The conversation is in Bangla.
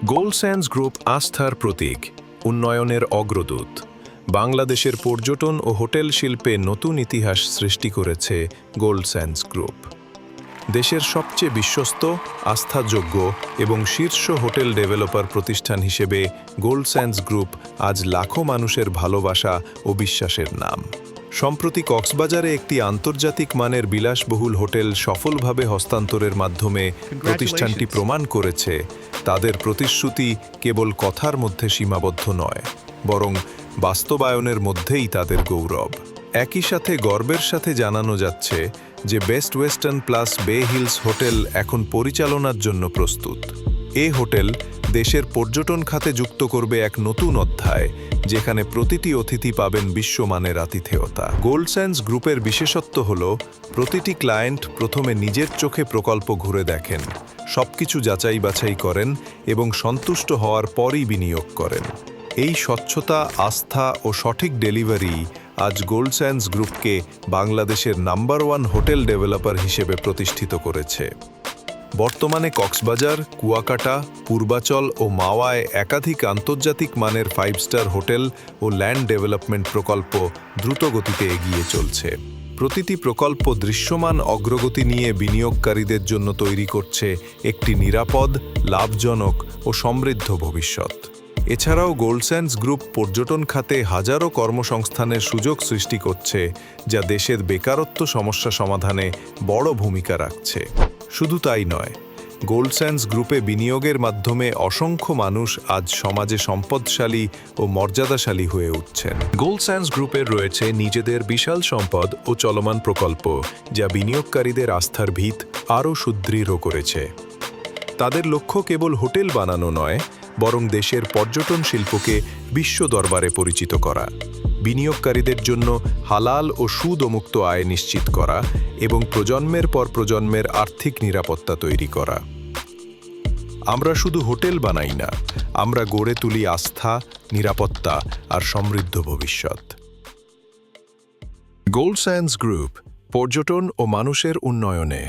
গোল্ড স্যান্ডস গ্রুপ আস্থার প্রতীক, উন্নয়নের অগ্রদূত। বাংলাদেশের পর্যটন ও হোটেল শিল্পে নতুন ইতিহাস সৃষ্টি করেছে গোল্ড স্যান্ডস গ্রুপ। দেশের সবচেয়ে বিশ্বস্ত, আস্থাযোগ্য এবং শীর্ষ হোটেল ডেভেলপার প্রতিষ্ঠান হিসেবে গোল্ড স্যান্ডস গ্রুপ আজ লাখো মানুষের ভালোবাসা ও বিশ্বাসের নাম। সম্প্রতি কক্সবাজারে একটি আন্তর্জাতিক মানের বিলাসবহুল হোটেল সফলভাবে হস্তান্তরের মাধ্যমে প্রতিষ্ঠানটি প্রমাণ করেছে তাদের প্রতিশ্রুতি কেবল কথার মধ্যে সীমাবদ্ধ নয়, বরং বাস্তবায়নের মধ্যেই তাদের গৌরব। একই সাথে গর্বের সাথে জানানো যাচ্ছে যে বেস্ট ওয়েস্টার্ন প্লাস বে হিলস হোটেল এখন পরিচালনার জন্য প্রস্তুত। এই হোটেল দেশের পর্যটন খাতে যুক্ত করবে এক নতুন অধ্যায়, যেখানে প্রতিটি অতিথি পাবেন বিশ্বমানের আতিথেয়তা। গোল্ড স্যান্ডস গ্রুপের বিশেষত্ব হল প্রতিটি ক্লায়েন্ট প্রথমে নিজের চোখে প্রকল্প ঘুরে দেখেন, সবকিছু যাচাই বাছাই করেন এবং সন্তুষ্ট হওয়ার পরই বিনিয়োগ করেন। এই স্বচ্ছতা, আস্থা ও সঠিক ডেলিভারি আজ গোল্ড স্যান্ডস গ্রুপকে বাংলাদেশের নাম্বার 1 হোটেল ডেভেলপার হিসেবে প্রতিষ্ঠিত করেছে। বর্তমানে কক্সবাজার, কুয়াকাটা, পূর্বাচল ও মাওয়ায় একাধিক আন্তর্জাতিক মানের 5 স্টার হোটেল ও ল্যান্ড ডেভেলপমেন্ট প্রকল্প দ্রুত গতিতে এগিয়ে চলছে। প্রতিটি প্রকল্প দৃশ্যমান অগ্রগতি নিয়ে বিনিয়োগকারীদের জন্য তৈরি করছে একটি নিরাপদ, লাভজনক ও সমৃদ্ধ ভবিষ্যৎ। এছাড়াও গোল্ড স্যান্ডস গ্রুপ পর্যটন খাতে হাজারো কর্মসংস্থানের সুযোগ সৃষ্টি করছে, যা দেশের বেকারত্ব সমস্যা সমাধানে বড় ভূমিকা রাখছে। শুধু তাই নয়, গোল্ড স্যান্ডস গ্রুপে বিনিয়োগের মাধ্যমে অসংখ্য মানুষ আজ সমাজে সম্পদশালী ও মর্যাদাশালী হয়ে উঠছেন। গোল্ড স্যান্ডস গ্রুপের রয়েছে নিজেদের বিশাল সম্পদ ও চলমান প্রকল্প, যা বিনিয়োগকারীদের আস্থার ভিত আরও সুদৃঢ় করেছে। তাদের লক্ষ্য কেবল হোটেল বানানো নয়, বরং দেশের পর্যটন শিল্পকে বিশ্ব দরবারে পরিচিত করা, বিনিয়োগকারীদের জন্য হালাল ও সুদমুক্ত আয় নিশ্চিত করা এবং প্রজন্মের পর প্রজন্মের আর্থিক নিরাপত্তা তৈরি করা। আমরা শুধু হোটেল বানাই না, আমরা গড়ে তুলি আস্থা, নিরাপত্তা আর সমৃদ্ধ ভবিষ্যৎ। গোল্ড স্যান্ডস গ্রুপ, পর্যটন ও মানুষের উন্নয়নে।